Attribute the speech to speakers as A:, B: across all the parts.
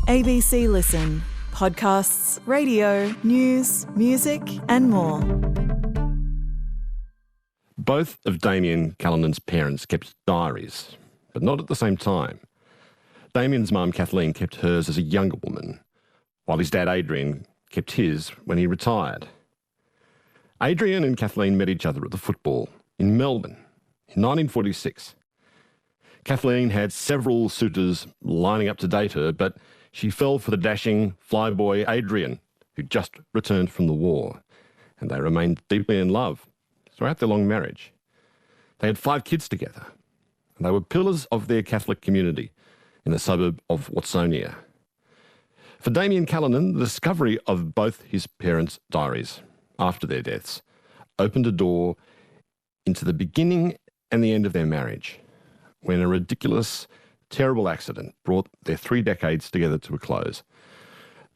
A: ABC Listen. Podcasts, radio, news, music and more.
B: Both of Damian Callinan's parents kept diaries, but not at the same time. Damian's mum, Kathleen, kept hers as a younger woman, while his dad, Adrian, kept his when he retired. Adrian and Kathleen met each other at the football in Melbourne in 1946. Kathleen had several suitors lining up to date her, but she fell for the dashing flyboy Adrian, who just returned from the war, and they remained deeply in love throughout their long marriage. They had 5 kids together, and they were pillars of their Catholic community in the suburb of Watsonia. For Damian Callinan, the discovery of both his parents' diaries after their deaths opened a door into the beginning and the end of their marriage, when a ridiculous, terrible accident brought their 3 decades together to a close.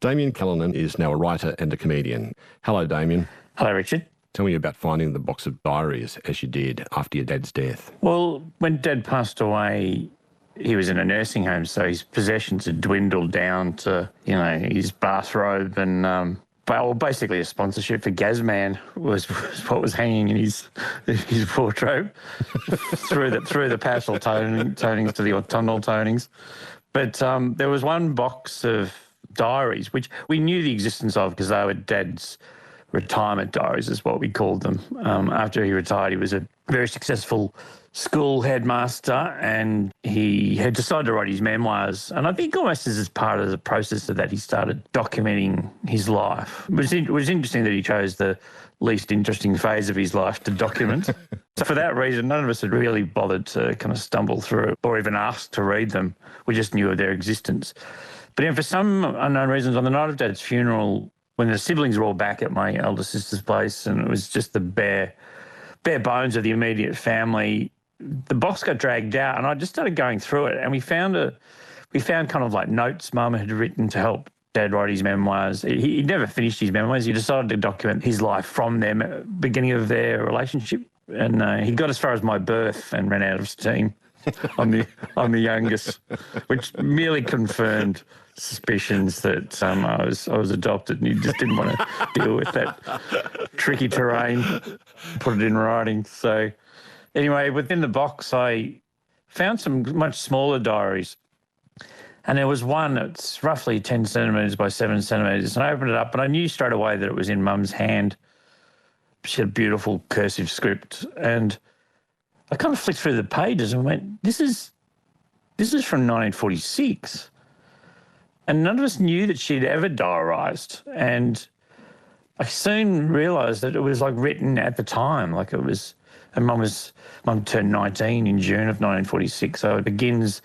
B: Damian Callinan is now a writer and a comedian. Hello, Damian.
C: Hello, Richard.
B: Tell me about finding the box of diaries as you did after your dad's death.
C: Well, when Dad passed away, he was in a nursing home, so his possessions had dwindled down to, his bathrobe and, basically a sponsorship for Gazman was what was hanging in his wardrobe through the partial tonings to the autumnal tonings. But there was one box of diaries, which we knew the existence of because they were Dad's retirement diaries is what we called them. After he retired, he was a very successful school headmaster and he had decided to write his memoirs. And I think almost as part of the process of that, he started documenting his life. It was interesting that he chose the least interesting phase of his life to document. So for that reason, none of us had really bothered to kind of stumble through or even ask to read them. We just knew of their existence. But for some unknown reasons, on the night of Dad's funeral, when the siblings were all back at my elder sister's place and it was just the bare bones of the immediate family, the box got dragged out and I just started going through it and we found kind of like notes Mum had written to help Dad write his memoirs. He never finished his memoirs. He decided to document his life from the beginning of their relationship. And he got as far as my birth and ran out of steam. I'm the youngest, which merely confirmed suspicions that I was adopted, and he just didn't want to deal with that tricky terrain, put it in writing. So anyway, within the box, I found some much smaller diaries, and there was one that's roughly 10 centimetres by 7 centimetres, and I opened it up, and I knew straight away that it was in Mum's hand. She had beautiful cursive script, and I kind of flicked through the pages and went, this is from 1946. And none of us knew that she'd ever diarised. And I soon realised that it was like written at the time, like it was, and Mum turned 19 in June of 1946. So it begins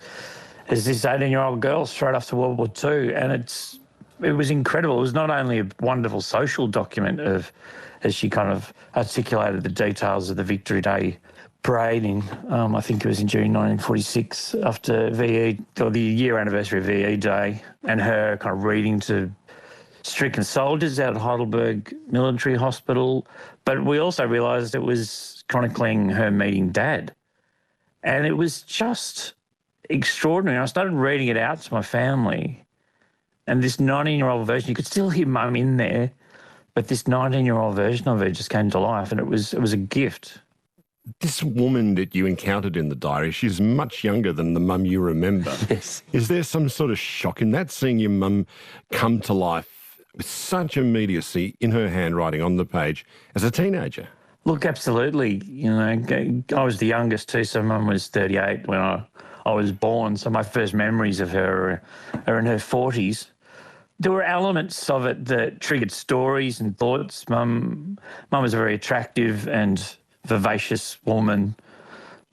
C: as this 18-year-old girl straight after World War II. And it was incredible. It was not only a wonderful social document as she kind of articulated the details of the Victory Day parade in, I think it was in June 1946, after VE, or the year anniversary of VE Day, and her kind of reading to stricken soldiers out at Heidelberg Military Hospital. But we also realised it was chronicling her meeting Dad. And it was just extraordinary. I started reading it out to my family, and this 19-year-old version, you could still hear Mum in there, but this 19-year-old version of her just came to life, and it was a gift.
B: This woman that you encountered in the diary, she's much younger than the mum you remember.
C: Yes.
B: Is there some sort of shock in that, seeing your mum come to life with such immediacy in her handwriting on the page as a teenager?
C: Look, absolutely. I was the youngest too, so Mum was 38 when I was born, so my first memories of her are in her 40s. There were elements of it that triggered stories and thoughts. Mum was a very attractive and vivacious woman.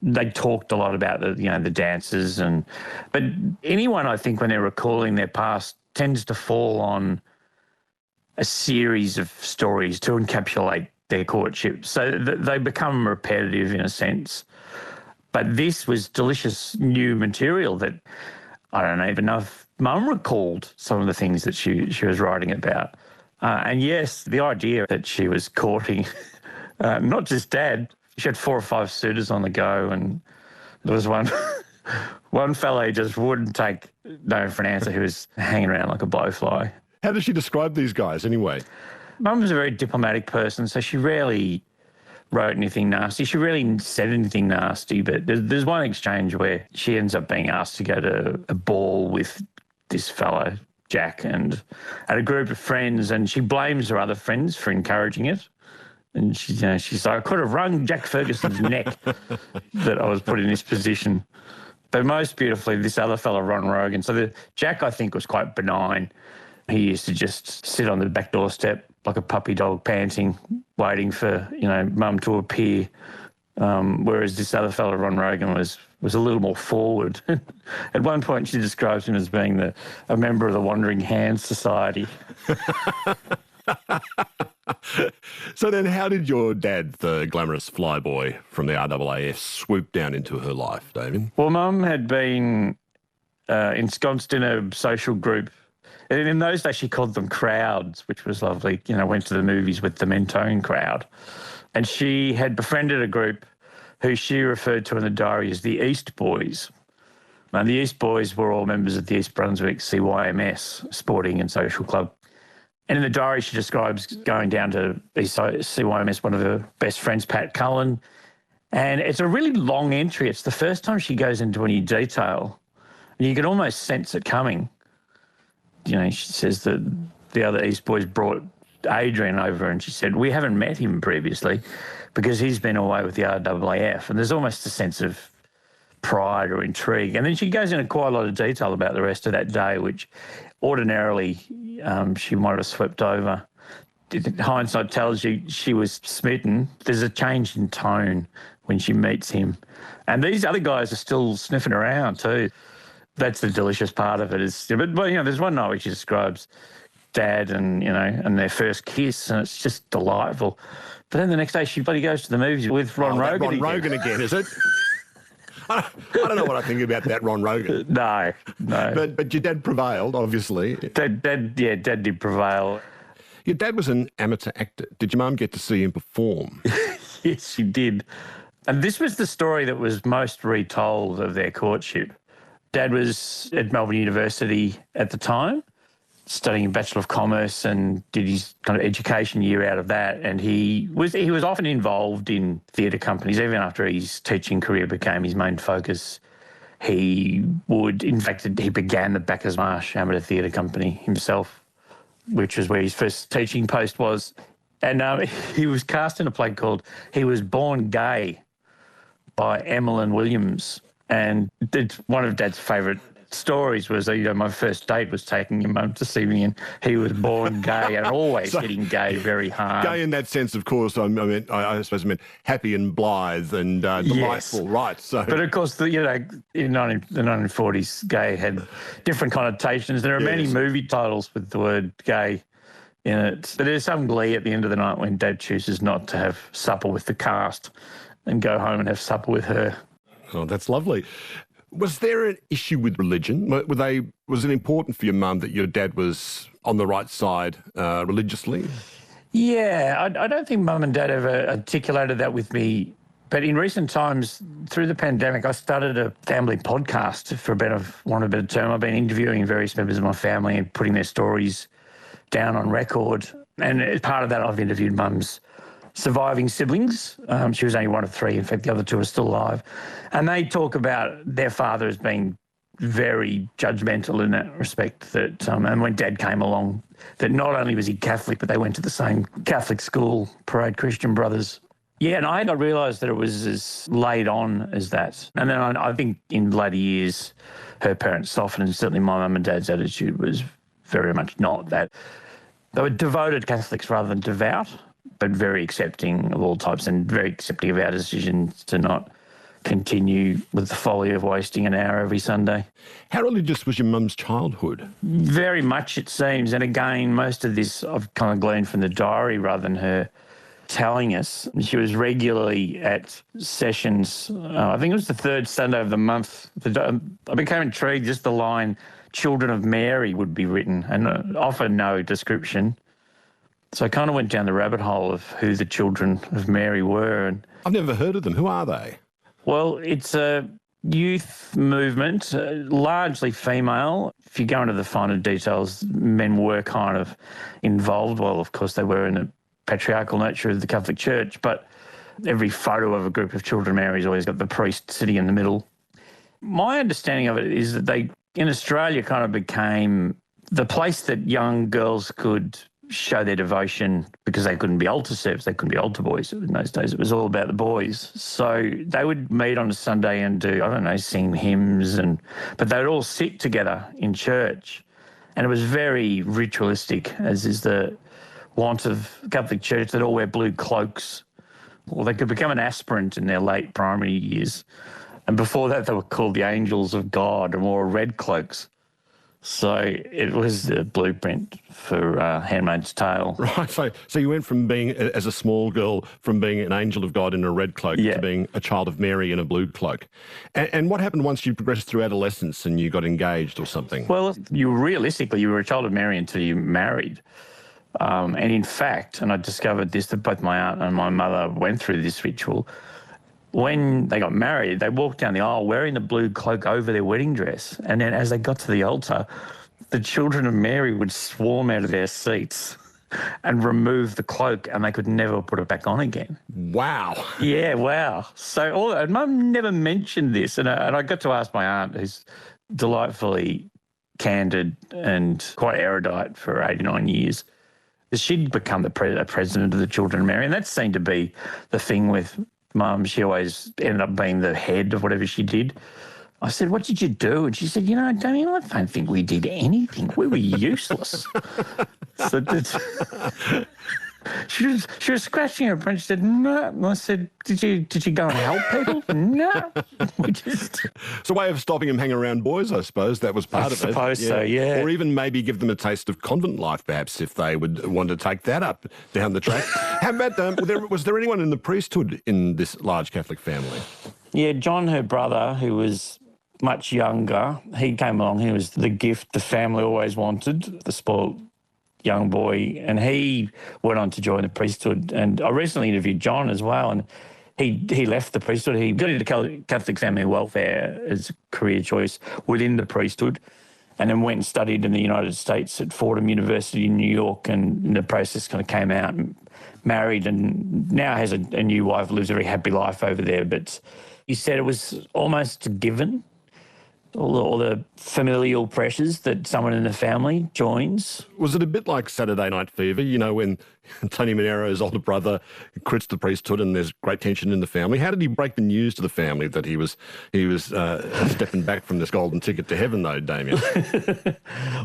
C: They talked a lot about the dances, but anyone, I think, when they're recalling their past, tends to fall on a series of stories to encapsulate their courtship. So they become repetitive in a sense. But this was delicious new material that I don't even know if Mum recalled some of the things that she was writing about. And yes, the idea that she was courting not just Dad. She had 4 or 5 suitors on the go, and there was one One fella he just wouldn't take no for an answer. He was hanging around like a blowfly.
B: How does she describe these guys anyway?
C: Mum was a very diplomatic person, so she rarely wrote anything nasty. She rarely said anything nasty, but there's one exchange where she ends up being asked to go to a ball with this fellow, Jack, and at a group of friends, and she blames her other friends for encouraging it. And she's like, I could have wrung Jack Ferguson's neck that I was put in this position. But most beautifully, this other fella, Ron Rogan. So Jack, I think, was quite benign. He used to just sit on the back doorstep like a puppy dog, panting, waiting for, Mum to appear. Whereas this other fella, Ron Rogan, was a little more forward. At one point, she describes him as being a member of the Wandering Hands Society.
B: So then how did your dad, the glamorous flyboy from the RAAF, swoop down into her life, Damien?
C: Well, Mum had been ensconced in a social group. And in those days, she called them crowds, which was lovely. Went to the movies with the Mentone crowd. And she had befriended a group who she referred to in the diary as the East Boys. And the East Boys were all members of the East Brunswick CYMS, Sporting and Social Club. And in the diary, she describes going down to CYMS, one of her best friends, Pat Cullen. And it's a really long entry. It's the first time she goes into any detail. And you can almost sense it coming. She says that the other East Boys brought Adrian over and she said, we haven't met him previously because he's been away with the RAAF. And there's almost a sense of pride or intrigue. And then she goes into quite a lot of detail about the rest of that day, which ordinarily she might have swept over. Hindsight tells you she was smitten. There's a change in tone when she meets him. And these other guys are still sniffing around too. That's the delicious part of it. But there's one night where she describes Dad and their first kiss, and it's just delightful. But then the next day she bloody goes to the movies with Ron Rogan.
B: Rogan again, is it? I don't know what I think about that Ron Rogan.
C: No.
B: But your dad prevailed, obviously.
C: Dad did prevail.
B: Your dad was an amateur actor. Did your mum get to see him perform?
C: Yes, she did. And this was the story that was most retold of their courtship. Dad was at Melbourne University at the time, studying Bachelor of Commerce, and did his kind of education year out of that. And he was often involved in theatre companies, even after his teaching career became his main focus. He began the Bacchus Marsh Amateur Theatre Company himself, which was where his first teaching post was. And he was cast in a play called He Was Born Gay by Emmeline Williams. And one of Dad's favourite stories was, my first date was taking your mum to see me, and he was born gay, and always hitting gay very hard.
B: Gay in that sense, of course. I suppose I meant happy and blithe and delightful, yes. Right? So,
C: but of course, in the 1940s, gay had different connotations. There are many movie titles with the word gay in it. But there's some glee at the end of the night when Dad chooses not to have supper with the cast and go home and have supper with her.
B: Oh, that's lovely. Was there an issue with religion? Was it important for your mum that your dad was on the right side religiously? Yeah,
C: I don't think Mum and Dad ever articulated that with me. But in recent times, through the pandemic, I started a family podcast, for want of a better term. I've been interviewing various members of my family and putting their stories down on record. And as part of that, I've interviewed Mum's surviving siblings. She was only one of three. In fact, the other two are still alive. And they talk about their father as being very judgmental in that respect. That and when Dad came along, that not only was he Catholic, but they went to the same Catholic school, Parade Christian Brothers. Yeah, and I had not realised that it was as laid on as that. And then I think in later years, her parents softened, and certainly my mum and Dad's attitude was very much not that. They were devoted Catholics rather than devout, but very accepting of all types and very accepting of our decisions to not continue with the folly of wasting an hour every Sunday.
B: How religious was your mum's childhood?
C: Very much, it seems. And again, most of this I've kind of gleaned from the diary rather than her telling us. She was regularly at sessions. I think it was the third Sunday of the month. I became intrigued, just the line, Children of Mary would be written, and often no description. So I kind of went down the rabbit hole of who the Children of Mary were. And
B: I've never heard of them. Who are they?
C: Well, it's a youth movement, largely female. If you go into the finer details, men were kind of involved. Well, of course, they were in the patriarchal nature of the Catholic Church, but every photo of a group of children of Mary's always got the priest sitting in the middle. My understanding of it is that they, in Australia, kind of became the place that young girls could show their devotion because they couldn't be altar serfs, they couldn't be altar boys. In those days, it was all about the boys. So they would meet on a Sunday and do, I don't know, sing hymns, but they'd all sit together in church. And it was very ritualistic, as is the want of Catholic Church. They'd all wear blue cloaks, or they could become an aspirant in their late primary years. And before that, they were called the Angels of God and wore red cloaks. So it was the blueprint for Handmaid's Tale.
B: Right. So you went from being, as a small girl, from being an angel of God in a red cloak to being a child of Mary in a blue cloak. And what happened once you progressed through adolescence and you got engaged or something?
C: Well, you were a child of Mary until you married. And in fact, and I discovered this, that both my aunt and my mother went through this ritual. When they got married, they walked down the aisle wearing the blue cloak over their wedding dress. And then as they got to the altar, the children of Mary would swarm out of their seats and remove the cloak, and they could never put it back on again.
B: Wow.
C: Yeah, wow. So and Mum never mentioned this. And I got to ask my aunt, who's delightfully candid and quite erudite for 89 years, she'd become the president of the Children of Mary. And that seemed to be the thing with Mum. She always ended up being the head of whatever she did. I said, "What did you do?" And she said, "Damian, I don't think we did anything. We were useless." She was scratching her brain. She said, "No." And I said, Did you go and help people?" "No, we just."
B: It's a way of stopping them hanging around boys, I suppose. That was part of it.
C: I suppose so, yeah.
B: Or even maybe give them a taste of convent life, perhaps, if they would want to take that up down the track. How about, was there anyone in the priesthood in this large Catholic family?
C: Yeah, John, her brother, who was much younger, he came along. He was the gift the family always wanted, the spoiled young boy, and he went on to join the priesthood. And I recently interviewed John as well, and he left the priesthood. He got into Catholic family welfare as a career choice within the priesthood, and then went and studied in the United States at Fordham University in New York, and in the process kind of came out and married, and now has a new wife, lives a very happy life over there. But he said it was almost a given, all the familial pressures that someone in the family joins.
B: Was it a bit like Saturday Night Fever, when Tony Monero's older brother quits the priesthood and there's great tension in the family? How did he break the news to the family that he was stepping back from this golden ticket to heaven, though, Damian?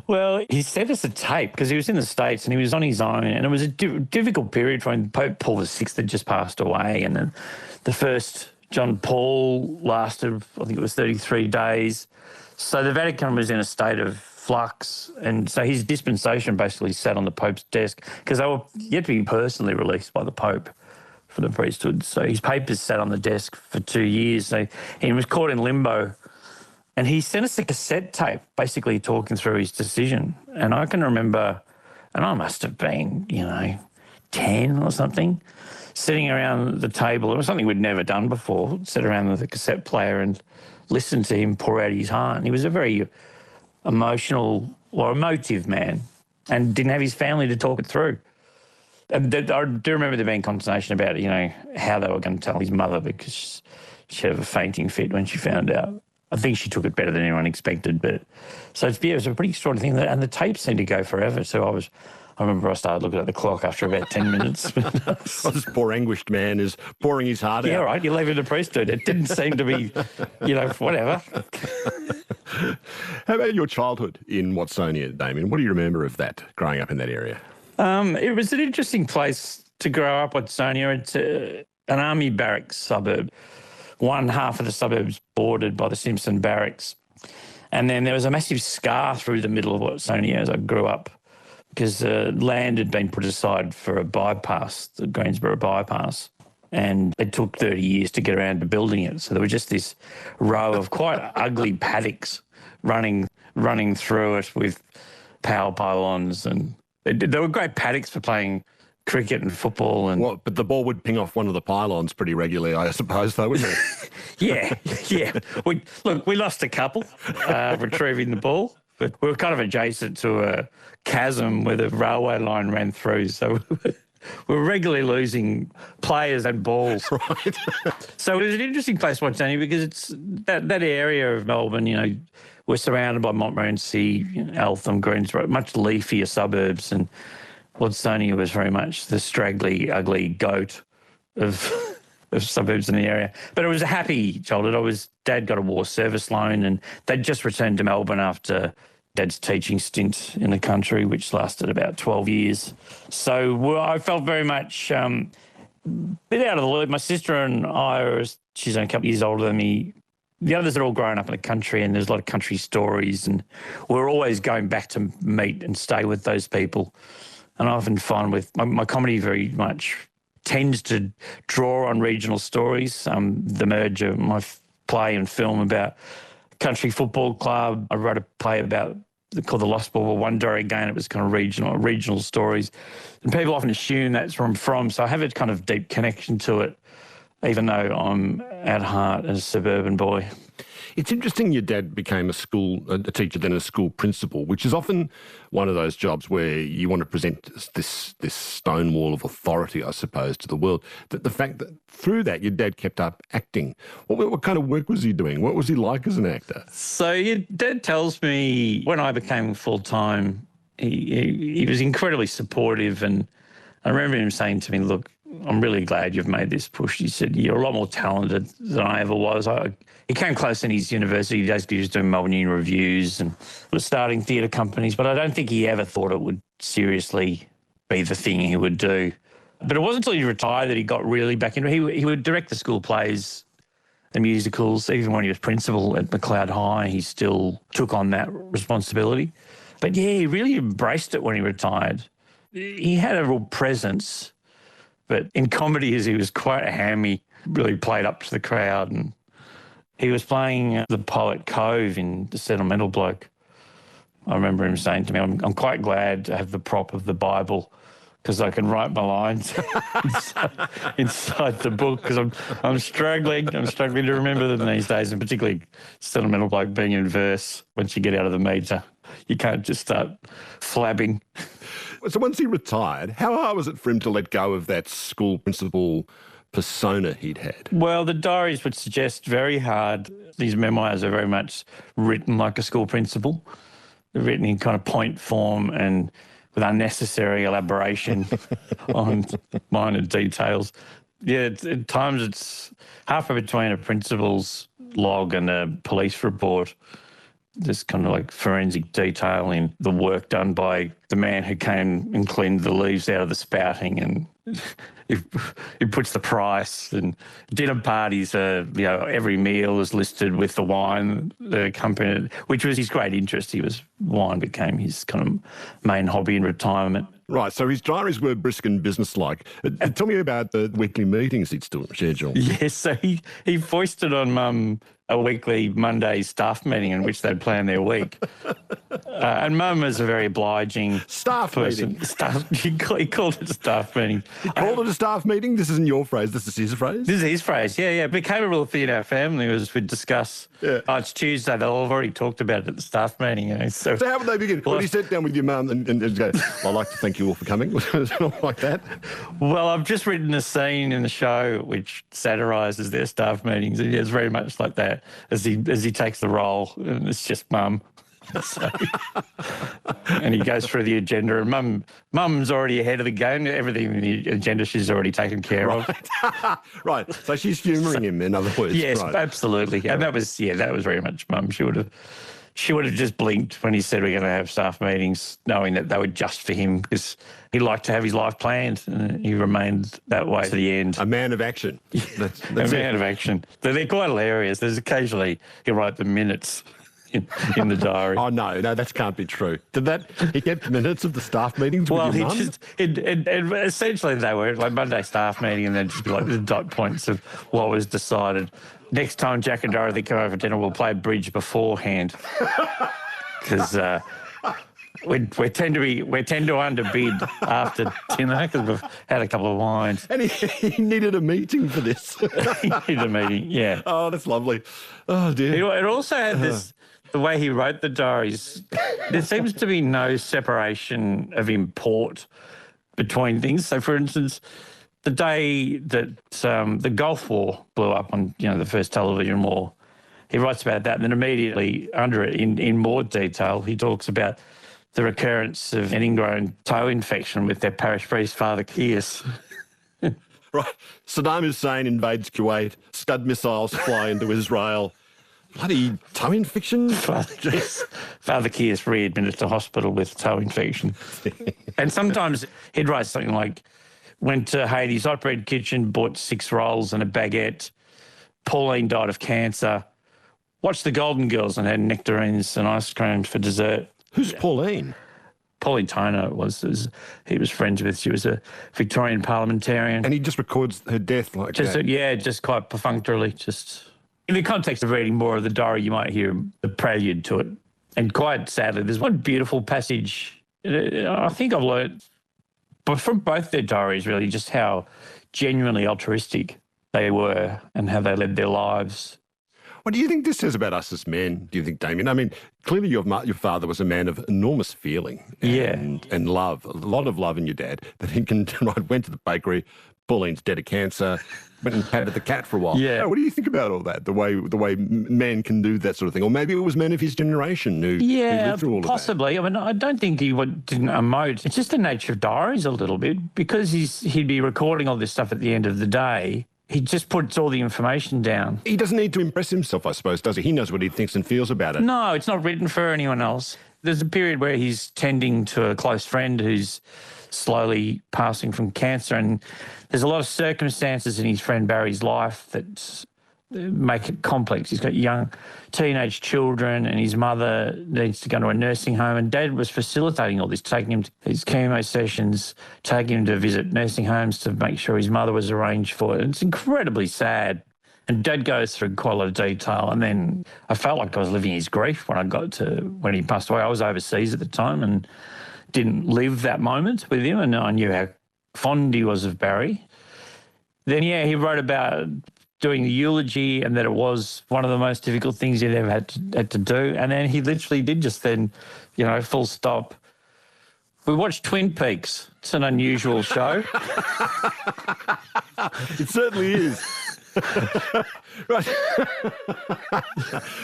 C: Well, he sent us a tape because he was in the States and he was on his own, and it was a difficult period for him. Pope Paul VI had just passed away, and then the first John Paul lasted, I think it was 33 days. So the Vatican was in a state of flux, and so his dispensation basically sat on the Pope's desk because they were yet to be personally released by the Pope for the priesthood. So his papers sat on the desk for 2 years. So he was caught in limbo, and he sent us a cassette tape basically talking through his decision. And I can remember, and I must have been, 10 or something, sitting around the table. It was something we'd never done before, sit around with a cassette player and listen to him pour out his heart. And he was a very emotive man, and didn't have his family to talk it through. And I do remember there being conversation about, how they were going to tell his mother, because she had a fainting fit when she found out. I think she took it better than anyone expected. But so it was a pretty extraordinary thing. And the tape seemed to go forever. So I remember I started looking at the clock after about 10 minutes.
B: This poor anguished man is pouring his heart out.
C: Yeah, right. You leave it to the priesthood. It didn't seem to be, whatever.
B: How about your childhood in Watsonia, Damian? What do you remember of that, growing up in that area?
C: It was an interesting place to grow up, Watsonia. It's an army barracks suburb. One half of the suburb's bordered by the Simpson Barracks. And then there was a massive scar through the middle of Watsonia as I grew up, because land had been put aside for a bypass, the Greensboro bypass, and it took 30 years to get around to building it. So there was just this row of quite ugly paddocks running through it with power pylons, and they were great paddocks for playing cricket and football. And
B: But the ball would ping off one of the pylons pretty regularly, I suppose, though, wouldn't it?
C: yeah. We lost a couple retrieving the ball, but we were kind of adjacent to a chasm where the railway line ran through, so we were regularly losing players and balls.
B: Right.
C: So it was an interesting place, Watsonia, because it's that area of Melbourne, we're surrounded by Montmorency, Eltham, Greensborough, much leafier suburbs, and Watsonia was very much the straggly, ugly goat of suburbs in the area. But it was a happy childhood. Dad got a war service loan, and they'd just returned to Melbourne after Dad's teaching stint in the country, which lasted about 12 years. So I felt very much a bit out of the loop. My sister and I, she's only a couple of years older than me. The others are all grown up in the country, and there's a lot of country stories, and we're always going back to meet and stay with those people. And I often find with my comedy very much tends to draw on regional stories. The merger, my play and film about country football club. I wrote a play called The Lost Ball, One Day Again. It was kind of regional stories. And people often assume that's where I'm from. So I have a kind of deep connection to it, even though I'm at heart a suburban boy.
B: It's interesting your dad became a teacher, then a school principal, which is often one of those jobs where you want to present this stone wall of authority, I suppose, to the world. The fact that through that your dad kept up acting. What kind of work was he doing? What was he like as an actor?
C: So your dad tells me when I became full-time, he was incredibly supportive, and I remember him saying to me, look, I'm really glad you've made this push. He said, you're a lot more talented than I ever was. He came close in his university days. He was doing Melbourne Uni reviews and was starting theatre companies, but I don't think he ever thought it would seriously be the thing he would do. But it wasn't until he retired that he got really back into it. He would direct the school plays and musicals. Even when he was principal at McLeod High, he still took on that responsibility. But yeah, he really embraced it when he retired. He had a real presence, but in comedy, he was quite a hammy, really played up to the crowd. And he was playing the poet Cove in The Sentimental Bloke. I remember him saying to me, I'm quite glad to have the prop of the Bible because I can write my lines inside the book because I'm struggling. I'm struggling to remember them these days, and particularly Sentimental Bloke being in verse. Once you get out of the meter, you can't just start flabbing.
B: So once he retired, how hard was it for him to let go of that school principal persona he'd had?
C: Well, the diaries would suggest very hard. These memoirs are very much written like a school principal. They're written in kind of point form and with unnecessary elaboration on minor details. Yeah, at times it's halfway between a principal's log and a police report. There's kind of like forensic detail in the work done by the man who came and cleaned the leaves out of the spouting, and he puts the price. And dinner parties, every meal is listed with the wine that accompanied it, which was his great interest. Wine became his kind of main hobby in retirement.
B: Right, so his diaries were brisk and businesslike. Tell me about the weekly meetings he'd still schedule.
C: Yes, so he foisted on Mum a weekly Monday staff meeting in which they'd plan their week. And Mum was a very obliging
B: staff
C: person.
B: Meeting?
C: He called it a staff meeting.
B: He called it a staff meeting? This isn't your phrase, this is his phrase?
C: This is his phrase, yeah. It became a real thing in our family. We'd discuss, it's Tuesday, they'll have already talked about it at the staff meeting. So
B: how would they begin? Would you sit down with your mum and go, I'd like to thank you all for coming? Was it all like that?
C: Well, I've just written a scene in the show which satirises their staff meetings. And it's very much like that as he takes the role, and it's just Mum. So, and he goes through the agenda, and Mum's already ahead of the game. Everything in the agenda she's already taken care of.
B: Right. So she's humouring him, in other words.
C: Yes,
B: right.
C: Absolutely. And that was very much Mum. She would have just blinked when he said we're going to have staff meetings, knowing that they were just for him, because he liked to have his life planned, and he remained that way to the end.
B: A man of action. That's
C: a man of action. They're quite hilarious. There's occasionally he'll write the minutes in the diary.
B: Oh, no, that can't be true. He kept minutes of the staff meetings with your mum?
C: Essentially they were like Monday staff meeting, and then just be like the dot points of what was decided. Next time Jack and Dorothy come over for dinner, we'll play bridge beforehand. Because we tend to underbid after dinner because we've had a couple of wines.
B: And he needed a meeting for this.
C: He needed a meeting, yeah.
B: Oh, that's lovely. Oh, dear.
C: It also had this, the way he wrote the diaries, there seems to be no separation of import between things. So, for instance, the day that the Gulf War blew up on, the first television war, he writes about that, and then immediately under it, in more detail, he talks about the recurrence of an ingrown toe infection with their parish priest, Father Kearse.
B: Right. Saddam Hussein invades Kuwait. Scud missiles fly into Israel. Bloody toe infection.
C: Father Kearse readmitted to hospital with toe infection. And sometimes he'd write something like, went to Hades' hot bread kitchen, bought 6 rolls and a baguette. Pauline died of cancer. Watched the Golden Girls and had nectarines and ice cream for dessert.
B: Who's Pauline?
C: Pauline Toner he was friends with. She was a Victorian parliamentarian.
B: And he just records her death like
C: that? Yeah, just quite perfunctorily. Just in the context of reading more of the diary, you might hear the prelude to it. And quite sadly, there's one beautiful passage. I think I've learned, but from both their diaries, really, just how genuinely altruistic they were and how they led their lives.
B: What do you think this says about us as men, do you think, Damian? I mean, clearly your father was a man of enormous feeling and love, a lot of love in your dad, that he went to the bakery, Pauline's dead of cancer, went and patted the cat for a while.
C: Yeah.
B: What do you think about all that, the way men can do that sort of thing? Or maybe it was men of his generation who lived through all of that.
C: Possibly. I mean, I don't think he didn't emote. It's just the nature of diaries a little bit, because he'd be recording all this stuff at the end of the day. He just puts all the information down.
B: He doesn't need to impress himself, I suppose, does he? He knows what he thinks and feels about it.
C: No, it's not written for anyone else. There's a period where he's tending to a close friend who's slowly passing from cancer, and there's a lot of circumstances in his friend Barry's life that make it complex. He's got young teenage children, and his mother needs to go to a nursing home, and Dad was facilitating all this, taking him to his chemo sessions, taking him to visit nursing homes to make sure his mother was arranged for. It's incredibly sad. And Dad goes through quite a lot of detail, and then I felt like I was living his grief when he passed away. I was overseas at the time and didn't live that moment with him, and I knew how fond he was of Barry. Then, he wrote about doing the eulogy and that it was one of the most difficult things he'd ever had to do. And then he literally did just then, full stop. We watched Twin Peaks. It's an unusual show.
B: It certainly is. Right.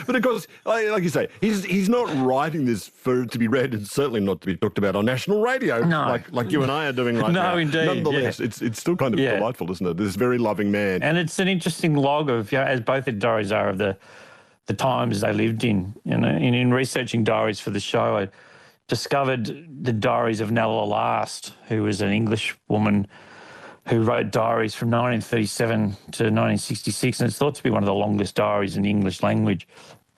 B: But of course, like you say, he's not writing this for it to be read, and certainly not to be talked about on national radio, like you and I are doing right now.
C: No, indeed.
B: Nonetheless, it's still kind of delightful, isn't it? This very loving man.
C: And it's an interesting log of, as both the diaries are, of the times they lived in. In researching diaries for the show, I discovered the diaries of Nella Last, who was an English woman who wrote diaries from 1937 to 1966, and it's thought to be one of the longest diaries in the English language.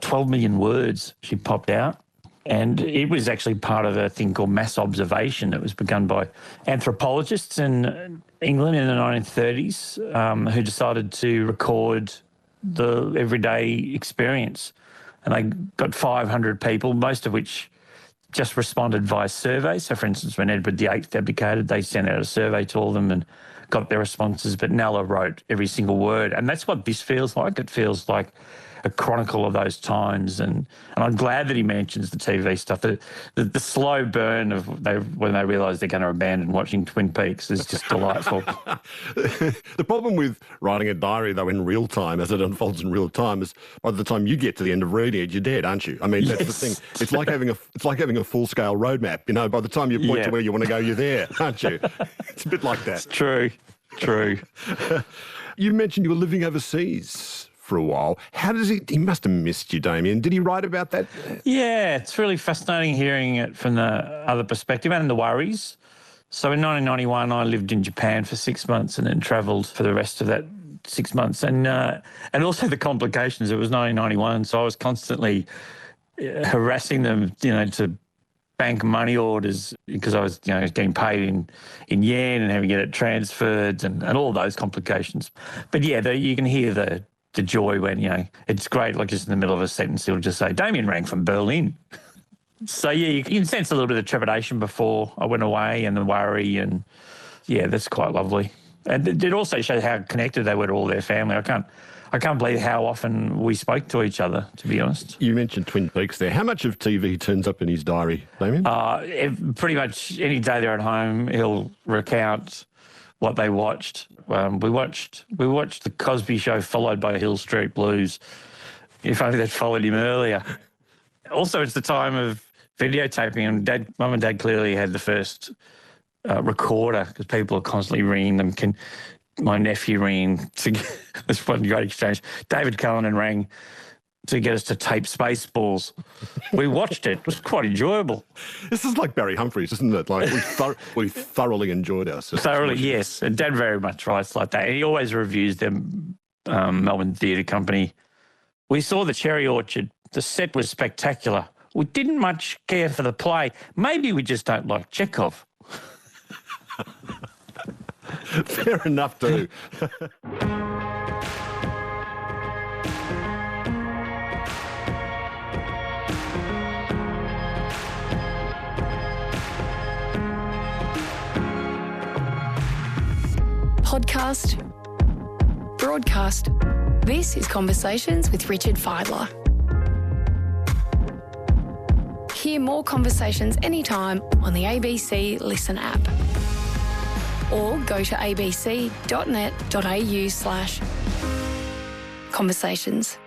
C: 12 million words she popped out. And it was actually part of a thing called mass observation that was begun by anthropologists in England in the 1930s who decided to record the everyday experience. And they got 500 people, most of which just responded via survey. So, for instance, when Edward VIII abdicated, they sent out a survey to all of them and got their responses. But Nella wrote every single word. And that's what this feels like. It feels like a chronicle of those times. And I'm glad that he mentions the TV stuff. The slow burn of when they realise they're going to abandon watching Twin Peaks is just delightful.
B: The problem with writing a diary, though, in real time, as it unfolds in real time, is by the time you get to the end of reading it, you're dead, aren't you? I mean, that's the thing. It's like having a full-scale roadmap. By the time you point to where you want to go, you're there, aren't you? It's a bit like that.
C: It's true.
B: You mentioned you were living overseas for a while. How does he must have missed you, Damian. Did he write about that?
C: Yeah, it's really fascinating hearing it from the other perspective and the worries. So in 1991, I lived in Japan for 6 months and then travelled for the rest of that 6 months. And also the complications. It was 1991, so I was constantly harassing them, to bank money orders because I was, getting paid in yen and having to get it transferred and all those complications. But yeah, you can hear the joy when, it's great, like just in the middle of a sentence, he'll just say, Damian rang from Berlin. So, yeah, you can sense a little bit of trepidation before I went away and the worry, and, yeah, that's quite lovely. And it also shows how connected they were to all their family. I can't believe how often we spoke to each other, to be honest.
B: You mentioned Twin Peaks there. How much of TV turns up in his diary, Damien?
C: Pretty much any day they're at home, he'll recount what they watched. We watched The Cosby Show followed by Hill Street Blues. If only they'd followed him earlier. Also, it's the time of videotaping, and Mum and Dad clearly had the first recorder because people are constantly ringing them. My nephew ringing to get this one great exchange. David Callinan rang to get us to tape Spaceballs. We watched it. It was quite enjoyable.
B: This is like Barry Humphries, isn't it? Like we thoroughly enjoyed ourselves.
C: Thoroughly, yes. And Dad very much writes like that. And he always reviews them, Melbourne Theatre Company. We saw The Cherry Orchard. The set was spectacular. We didn't much care for the play. Maybe we just don't like Chekhov.
B: Fair enough, too.
D: Podcast, broadcast. This is Conversations with Richard Fidler. Hear more conversations anytime on the ABC Listen app. Or go to abc.net.au/conversations.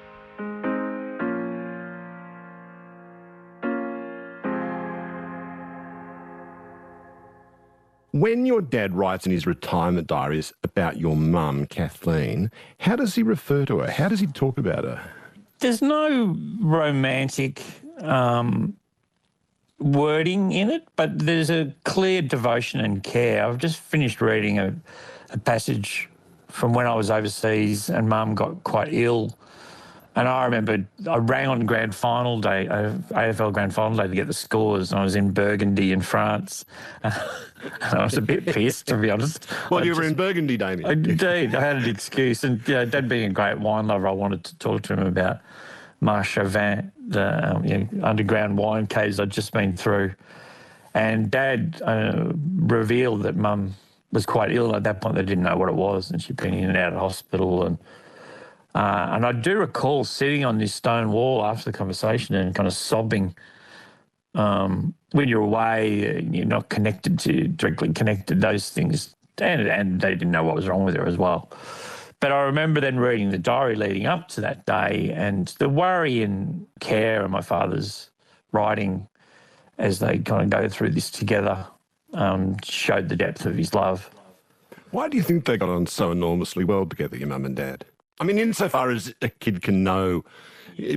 B: When your dad writes in his retirement diaries about your mum, Kathleen, how does he refer to her? How does he talk about her?
C: There's no romantic wording in it, but there's a clear devotion and care. I've just finished reading a passage from when I was overseas and Mum got quite ill. And I remember I rang on grand final day, AFL grand final day, to get the scores. And I was in Burgundy in France. And I was a bit pissed, to be honest.
B: Well, you were in Burgundy, Damien.
C: Indeed, I had an excuse. And Dad being a great wine lover, I wanted to talk to him about Marchevin, the underground wine caves I'd just been through. And Dad revealed that Mum was quite ill. At that point, they didn't know what it was, and she'd been in and out of hospital. And I do recall sitting on this stone wall after the conversation and kind of sobbing. When you're away, you're not directly connected, those things. And they didn't know what was wrong with her as well. But I remember then reading the diary leading up to that day, and the worry and care of my father's writing as they kind of go through this together showed the depth of his love.
B: Why do you think they got on so enormously well together, your mum and dad? I mean, insofar as a kid can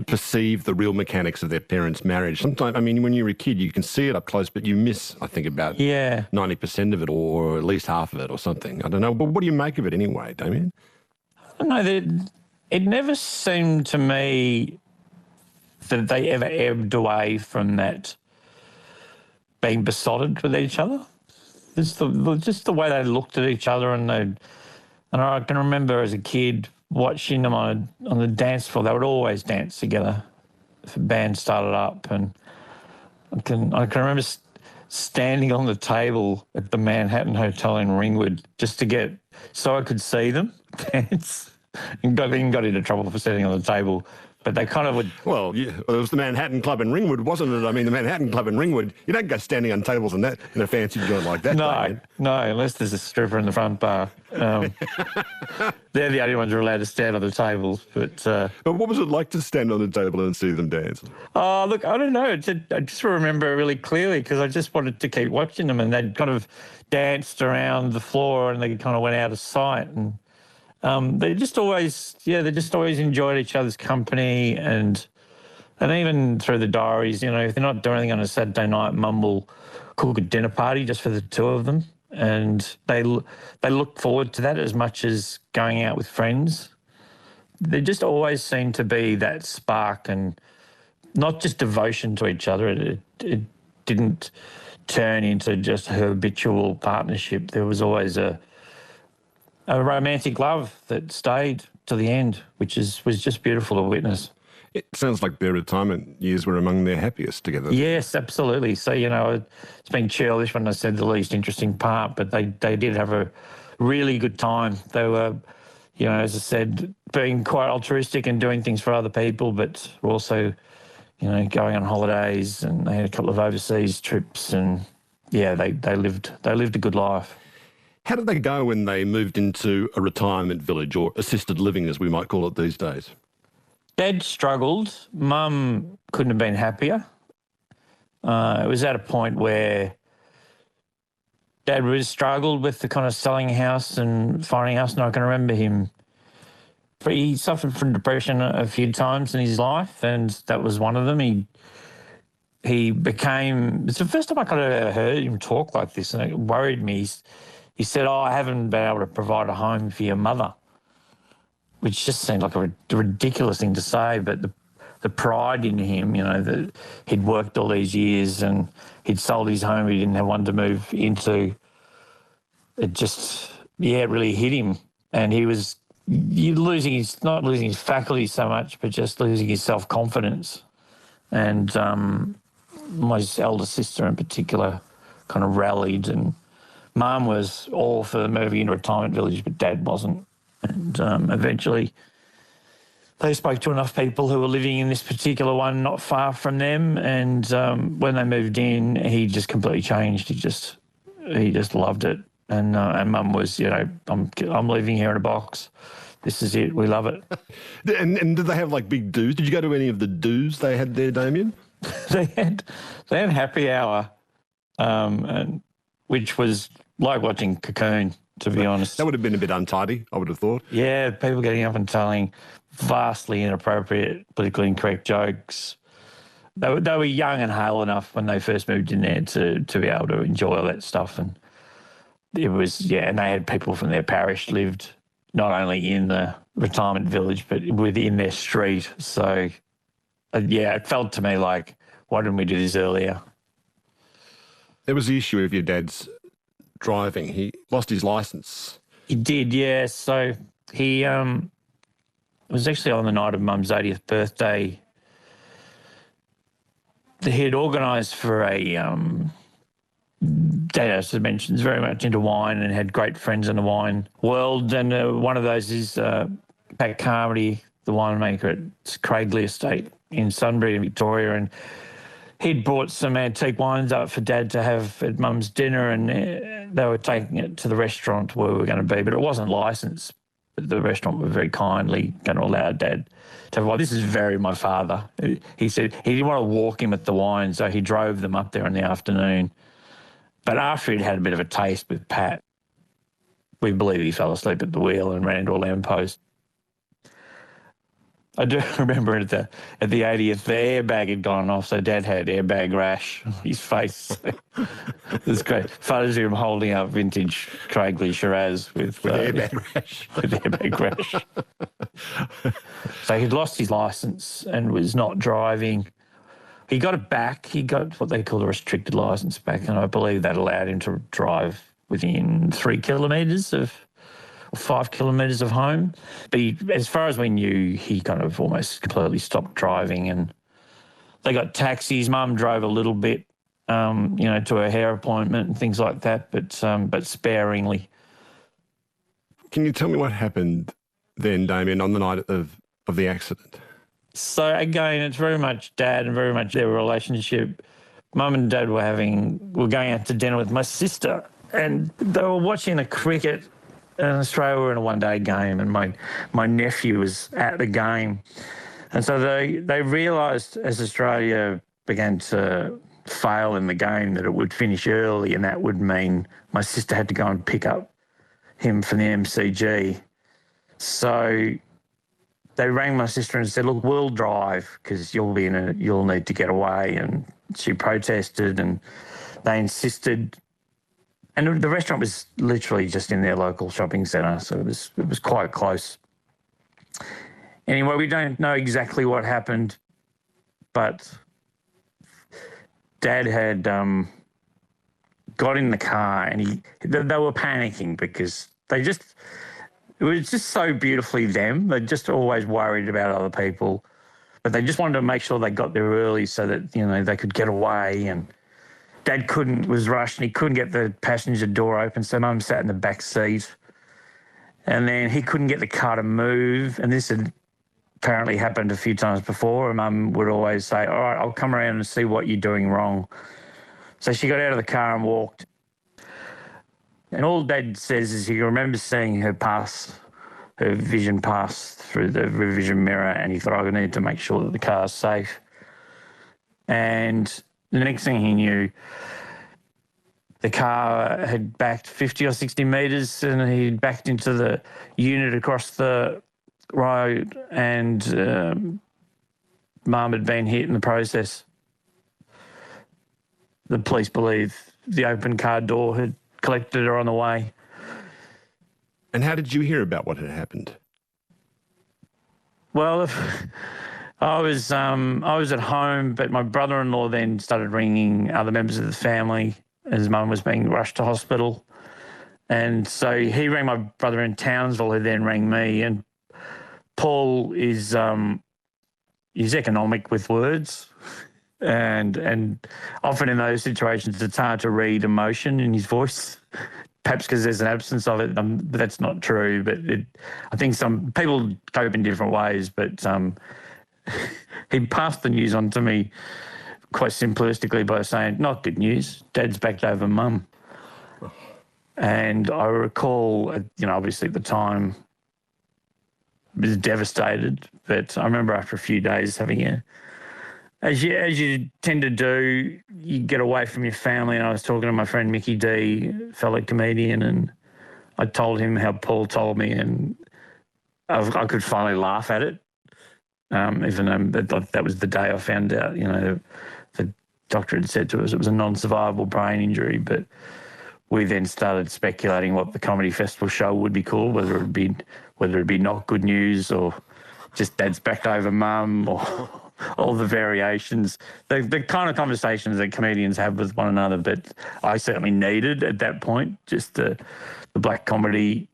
B: perceive the real mechanics of their parents' marriage. Sometimes, I mean, when you're a kid, you can see it up close, but you miss, I think, about 90% of it, or at least half of it or something. I don't know. But what do you make of it anyway, Damien?
C: I don't know. It never seemed to me that they ever ebbed away from that being besotted with each other. Just the way they looked at each other, and I can remember as a kid watching them on the dance floor. They would always dance together if a band started up, and I can remember standing on the table at the Manhattan Hotel in Ringwood so I could see them dance, and got into trouble for standing on the table. But they kind of would...
B: Well, yeah, it was the Manhattan Club in Ringwood, wasn't it? I mean, the Manhattan Club in Ringwood, you don't go standing on tables in a fancy joint like that.
C: No, unless there's a stripper in the front bar. They're the only ones who are allowed to stand on the tables. But
B: what was it like to stand on the table and see them dance?
C: Oh, look, I don't know. I just remember it really clearly because I just wanted to keep watching them, and they'd kind of danced around the floor and they kind of went out of sight. And they just always enjoyed each other's company, and even through the diaries, if they're not doing anything on a Saturday night, Mum will cook a dinner party just for the two of them, and they look forward to that as much as going out with friends. There just always seemed to be that spark, and not just devotion to each other. It didn't turn into just a habitual partnership. There was always a romantic love that stayed to the end, which was just beautiful to witness.
B: It sounds like their retirement years were among their happiest together.
C: Yes, absolutely. So, it's been childish when I said the least interesting part, but they did have a really good time. They were, as I said, being quite altruistic and doing things for other people, but also, going on holidays, and they had a couple of overseas trips, and yeah, they lived a good life.
B: How did they go when they moved into a retirement village, or assisted living as we might call it these days?
C: Dad struggled. Mum couldn't have been happier. It was at a point where Dad really struggled with the kind of selling a house and finding a house, and I can remember him. He suffered from depression a few times in his life, and that was one of them. It's the first time I kind of heard him talk like this, and it worried me. He said, I haven't been able to provide a home for your mother, which just seemed like a ridiculous thing to say, but the pride in him, that he'd worked all these years and he'd sold his home, he didn't have one to move into. It just, it really hit him. And he was not losing his faculties so much, but just losing his self-confidence. And my elder sister in particular kind of rallied, and Mum was all for moving into a retirement village, but Dad wasn't. And eventually they spoke to enough people who were living in this particular one not far from them, and when they moved in, he just completely changed. He just loved it. And Mum was, I'm living here in a box. This is it. We love it.
B: And did they have like big do's? Did you go to any of the do's they had there, Damian?
C: They had happy hour, and which was like watching Cocoon, to be honest.
B: That would have been a bit untidy, I would have thought.
C: Yeah, people getting up and telling vastly inappropriate, politically incorrect jokes. They were young and hale enough when they first moved in there to be able to enjoy all that stuff. And it was, and they had people from their parish lived not only in the retirement village, but within their street. So, it felt to me like, why didn't we do this earlier?
B: There was the issue of your dad's driving. He lost his licence.
C: He did, yeah. So he it was actually on the night of Mum's 80th birthday. He had organised for a Dad, as I mentioned, is very much into wine and had great friends in the wine world. And one of those is Pat Carmody, the winemaker at Craigley Estate in Sunbury in Victoria. And he'd brought some antique wines up for Dad to have at Mum's dinner, and they were taking it to the restaurant where we were going to be, but it wasn't licensed. But the restaurant were very kindly going to allow Dad to have, well, this is very my father. He said he didn't want to walk him at the wine, so he drove them up there in the afternoon. But after he'd had a bit of a taste with Pat, we believe he fell asleep at the wheel and ran into a lamppost. I do remember at the 80th, the airbag had gone off, so Dad had airbag rash on his face. It was great. Photos of him holding up vintage Craigley Shiraz with
B: airbag rash.
C: With airbag rash. So he'd lost his licence and was not driving. He got it back. He got what they call a restricted licence back, and I believe that allowed him to drive within 3 kilometres of 5 kilometres of home. But as far as we knew, he kind of almost completely stopped driving, and they got taxis. Mum drove a little bit, to her hair appointment and things like that, but sparingly.
B: Can you tell me what happened then, Damian, on the night of the accident?
C: So again, it's very much Dad and very much their relationship. Mum and Dad were going out to dinner with my sister, and they were watching a cricket. In Australia, we were in a one-day game, and my nephew was at the game. And so they realised as Australia began to fail in the game that it would finish early, and that would mean my sister had to go and pick up him from the MCG. So they rang my sister and said, look, we'll drive because you'll need to get away. And she protested, and they insisted. And the restaurant was literally just in their local shopping centre, so it was quite close. Anyway, we don't know exactly what happened, but Dad had got in the car, and they were panicking because it was just so beautifully them. They're just always worried about other people. But they just wanted to make sure they got there early so that, they could get away. And Dad was rushed and he couldn't get the passenger door open, so Mum sat in the back seat. And then he couldn't get the car to move, and this had apparently happened a few times before, and Mum would always say, all right, I'll come around and see what you're doing wrong. So she got out of the car and walked. And all Dad says is he remembers seeing her vision pass through the rear vision mirror, and he thought, I need to make sure that the car's safe. And the next thing he knew, the car had backed 50 or 60 metres and he'd backed into the unit across the road, and Mum had been hit in the process. The police believe the open car door had collected her on the way.
B: And how did you hear about what had happened?
C: Well, I was at home, but my brother-in-law then started ringing other members of the family as Mum was being rushed to hospital. And so he rang my brother in Townsville, who then rang me. And Paul is he's economic with words, and often in those situations it's hard to read emotion in his voice, perhaps because there's an absence of it. But that's not true. But I think some people cope in different ways. But he passed the news on to me quite simplistically by saying, not good news, Dad's backed over Mum. And I recall, obviously at the time, I was devastated, but I remember after a few days having as you tend to do, you get away from your family. And I was talking to my friend Mickey D, fellow comedian, and I told him how Paul told me, and I could finally laugh at it, even though that was the day I found out, the doctor had said to us it was a non-survivable brain injury. But we then started speculating what the comedy festival show would be called, whether it be Not Good News or just Dad's backed over Mum, or all the variations, the kind of conversations that comedians have with one another. But I certainly needed at that point just the black comedy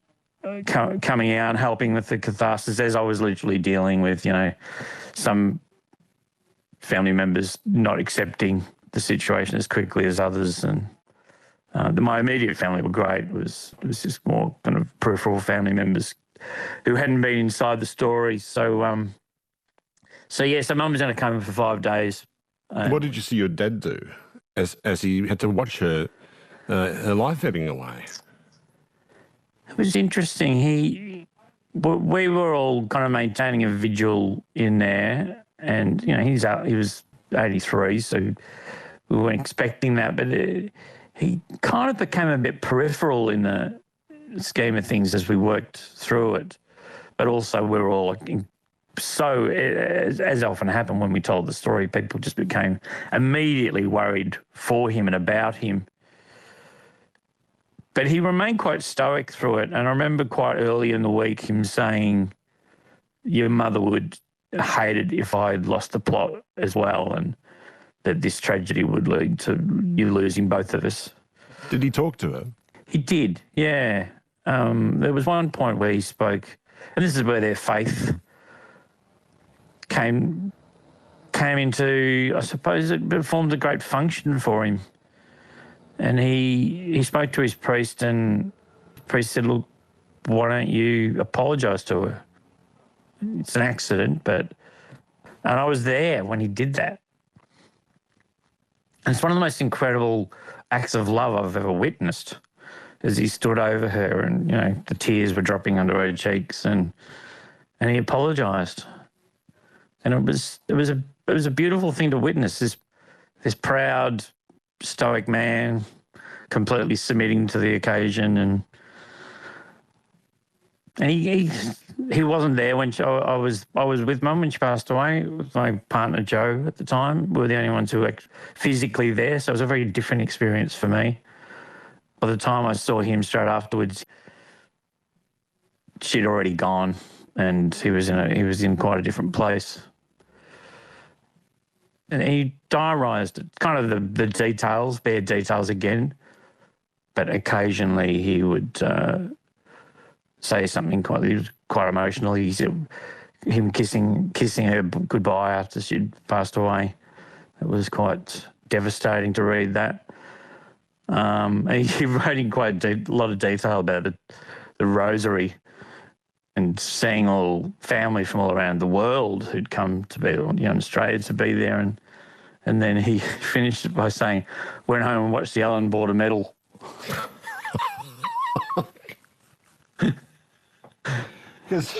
C: coming out and helping with the catharsis, as I was literally dealing with, some family members not accepting the situation as quickly as others. And my immediate family were great. It was just more kind of peripheral family members who hadn't been inside the story. So Mum was going to come in for 5 days.
B: What did you see your dad do as he had to watch her life ebbing away?
C: It was interesting. We were all kind of maintaining a vigil in there, and he was 83, so we weren't expecting that. But he kind of became a bit peripheral in the scheme of things as we worked through it. But also we were all so, as often happened when we told the story, people just became immediately worried for him and about him. But he remained quite stoic through it. And I remember quite early in the week him saying, your mother would hate it if I had lost the plot as well, and that this tragedy would lead to you losing both of us.
B: Did he talk to her? He
C: did, yeah. There was one point where he spoke, and this is where their faith came into, I suppose it formed a great function for him. And he spoke to his priest, and the priest said, look, why don't you apologise to her? It's an accident, and I was there when he did that. And it's one of the most incredible acts of love I've ever witnessed, as he stood over her and, the tears were dropping under her cheeks, and he apologised. And it was a beautiful thing to witness, this proud, stoic man completely submitting to the occasion, and he wasn't there when I was with Mum when she passed away. It was my partner Joe at the time. We were the only ones who were physically there, so it was a very different experience for me. By the time I saw him straight afterwards, she'd already gone, and he was in quite a different place. And he diarised it, kind of the details, bare details again, but occasionally he would say something quite emotional. He said, him kissing her goodbye after she'd passed away. It was quite devastating to read that. He wrote in quite a lot of detail about the rosary and seeing all family from all around the world who'd come to be, in Australia to be there. And then he finished it by saying, went home and watched the Allen Border medal.
B: Because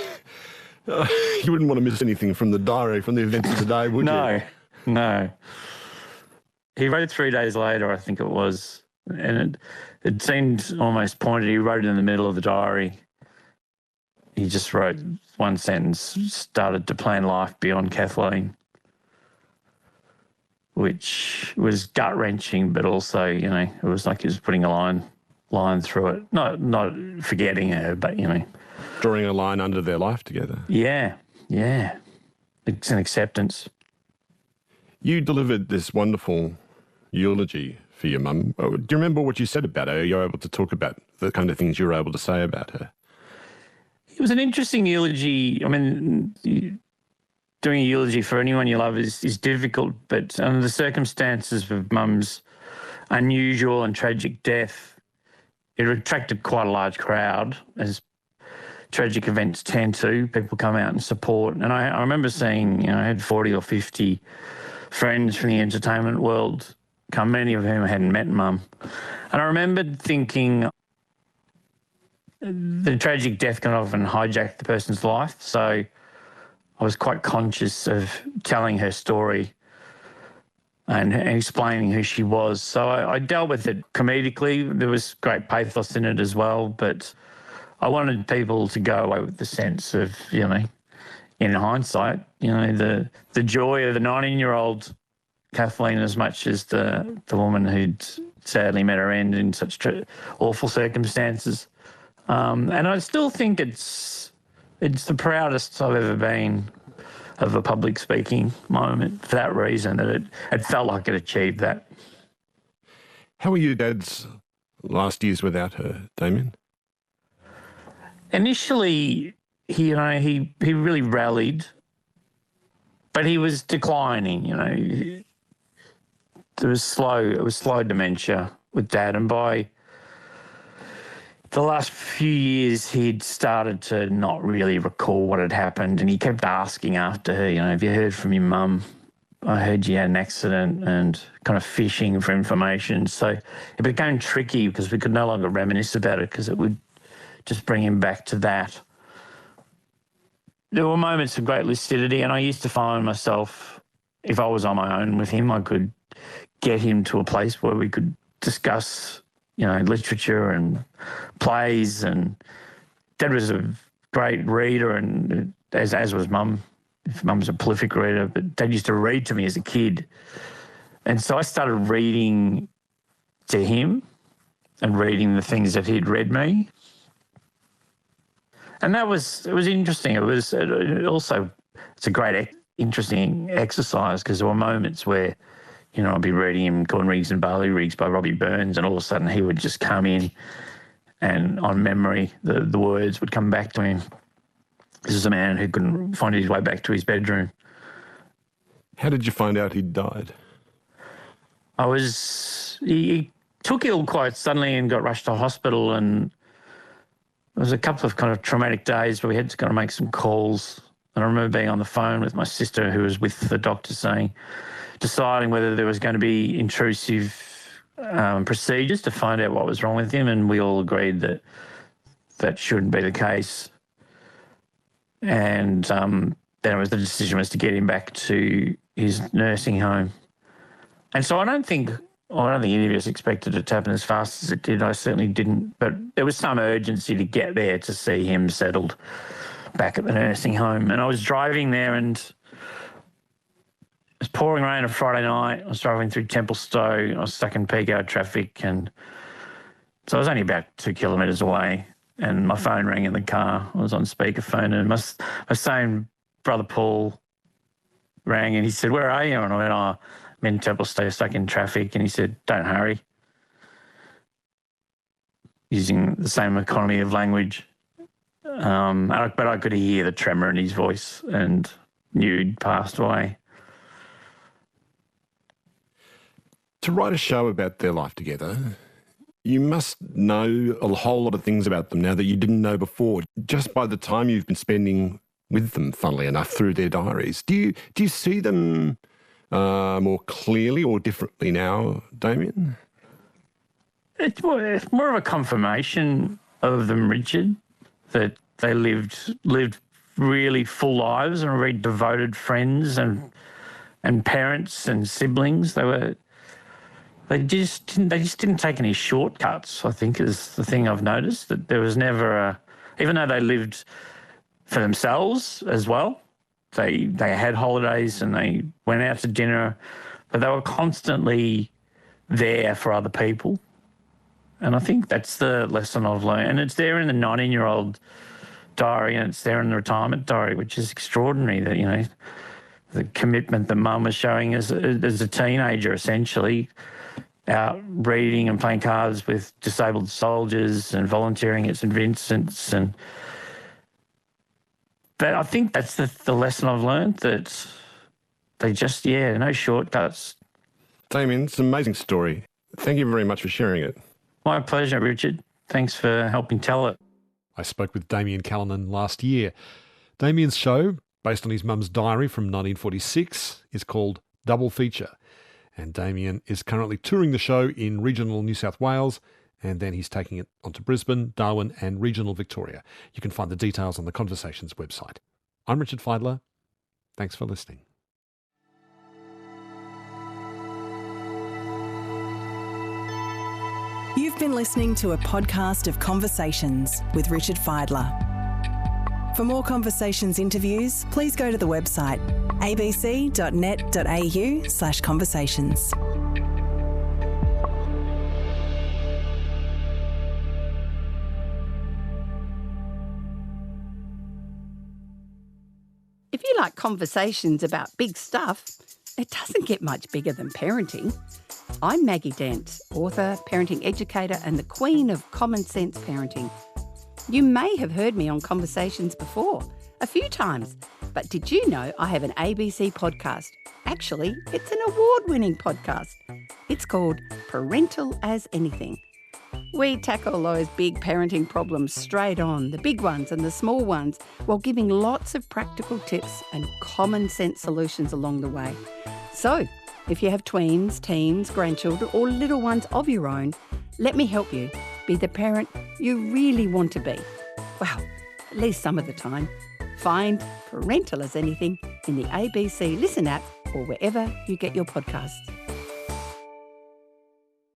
B: you wouldn't want to miss anything from the diary, from the events of the day, would you?
C: No. He wrote it 3 days later, I think it was, and it seemed almost pointed. He wrote it in the middle of the diary. He just wrote one sentence, started to plan life beyond Kathleen, which was gut-wrenching, but also, it was like he was putting a line through it. Not forgetting her, but,
B: Drawing a line under their life together.
C: Yeah. It's an acceptance.
B: You delivered this wonderful eulogy for your mum. Do you remember what you said about her? You're able to talk about the kind of things you were able to say about her.
C: It was an interesting eulogy. I mean, doing a eulogy for anyone you love is difficult, but under the circumstances of Mum's unusual and tragic death, it attracted quite a large crowd, as tragic events tend to. People come out and support. And I remember seeing, I had 40 or 50 friends from the entertainment world come, many of whom I hadn't met Mum. And I remembered thinking, the tragic death can often hijack the person's life. So I was quite conscious of telling her story and explaining who she was. So I dealt with it comedically. There was great pathos in it as well, but I wanted people to go away with the sense of, in hindsight, the joy of the 19-year-old Kathleen as much as the woman who'd sadly met her end in such awful circumstances. And I still think it's the proudest I've ever been of a public speaking moment for that reason, that it felt like it achieved that.
B: How were your dad's last years without her, Damian?
C: Initially, he really rallied, but he was declining. It was slow dementia with Dad, and by the last few years, he'd started to not really recall what had happened, and he kept asking after her, have you heard from your mum? I heard you had an accident, and kind of fishing for information. So it became tricky because we could no longer reminisce about it because it would just bring him back to that. There were moments of great lucidity, and I used to find myself, if I was on my own with him, I could get him to a place where we could discuss, literature and plays. And Dad was a great reader, and as was Mum. Mum's a prolific reader, but Dad used to read to me as a kid. And so I started reading to him and reading the things that he'd read me. And it was interesting. It's a great, interesting exercise because there were moments where, I'd be reading him Corn Rigs and Barley Rigs by Robbie Burns, and all of a sudden he would just come in and on memory, the words would come back to him. This is a man who couldn't find his way back to his bedroom.
B: How did you find out he'd died?
C: He took ill quite suddenly and got rushed to hospital, and there was a couple of kind of traumatic days where we had to kind of make some calls. And I remember being on the phone with my sister who was with the doctor deciding whether there was going to be intrusive procedures to find out what was wrong with him. And we all agreed that shouldn't be the case. And then the decision was to get him back to his nursing home. And so I don't think any of us expected it to happen as fast as it did. I certainly didn't. But there was some urgency to get there to see him settled back at the nursing home. And I was driving there, and it was pouring rain on Friday night. I was driving through Templestowe. I was stuck in peak hour traffic. And so I was only about 2 kilometres away, and my phone rang in the car. I was on speakerphone, and my same brother Paul rang, and he said, "Where are you?" And I went, "I'm in Templestowe, stuck in traffic." And he said, "Don't hurry," using the same economy of language. But I could hear the tremor in his voice and knew he'd passed away.
B: To write a show about their life together, you must know a whole lot of things about them now that you didn't know before, just by the time you've been spending with them, funnily enough, through their diaries. Do you see them more clearly or differently now, Damian?
C: It's more of a confirmation of them, Richard, that they lived really full lives and were very devoted friends and parents and siblings. They just didn't take any shortcuts, I think, is the thing I've noticed. That there was never even though they lived for themselves as well, they had holidays and they went out to dinner, but they were constantly there for other people. And I think that's the lesson I've learned. And it's there in the 19-year-old diary and it's there in the retirement diary, which is extraordinary that, you know, the commitment that Mum was showing as a teenager, essentially, out reading and playing cards with disabled soldiers and volunteering at St Vincent's. But I think that's the lesson I've learned, that they just, no shortcuts.
B: Damian, it's an amazing story. Thank you very much for sharing it.
C: My pleasure, Richard. Thanks for helping tell it.
E: I spoke with Damian Callinan last year. Damian's show, based on his mum's diary from 1946, is called Double Feature. And Damian is currently touring the show in regional New South Wales, and then he's taking it onto Brisbane, Darwin and regional Victoria. You can find the details on the Conversations website. I'm Richard Feidler. Thanks for listening.
A: You've been listening to a podcast of Conversations with Richard Feidler. For more Conversations interviews, please go to the website abc.net.au/conversations.
F: If you like conversations about big stuff, it doesn't get much bigger than parenting. I'm Maggie Dent, author, parenting educator, and the queen of common sense parenting. You may have heard me on Conversations before, a few times, but did you know I have an ABC podcast? Actually, it's an award-winning podcast. It's called Parental as Anything. We tackle those big parenting problems straight on, the big ones and the small ones, while giving lots of practical tips and common sense solutions along the way. So, if you have tweens, teens, grandchildren or little ones of your own, let me help you be the parent you really want to be. Well, at least some of the time. Find Parental as Anything in the ABC Listen app or wherever you get your podcasts.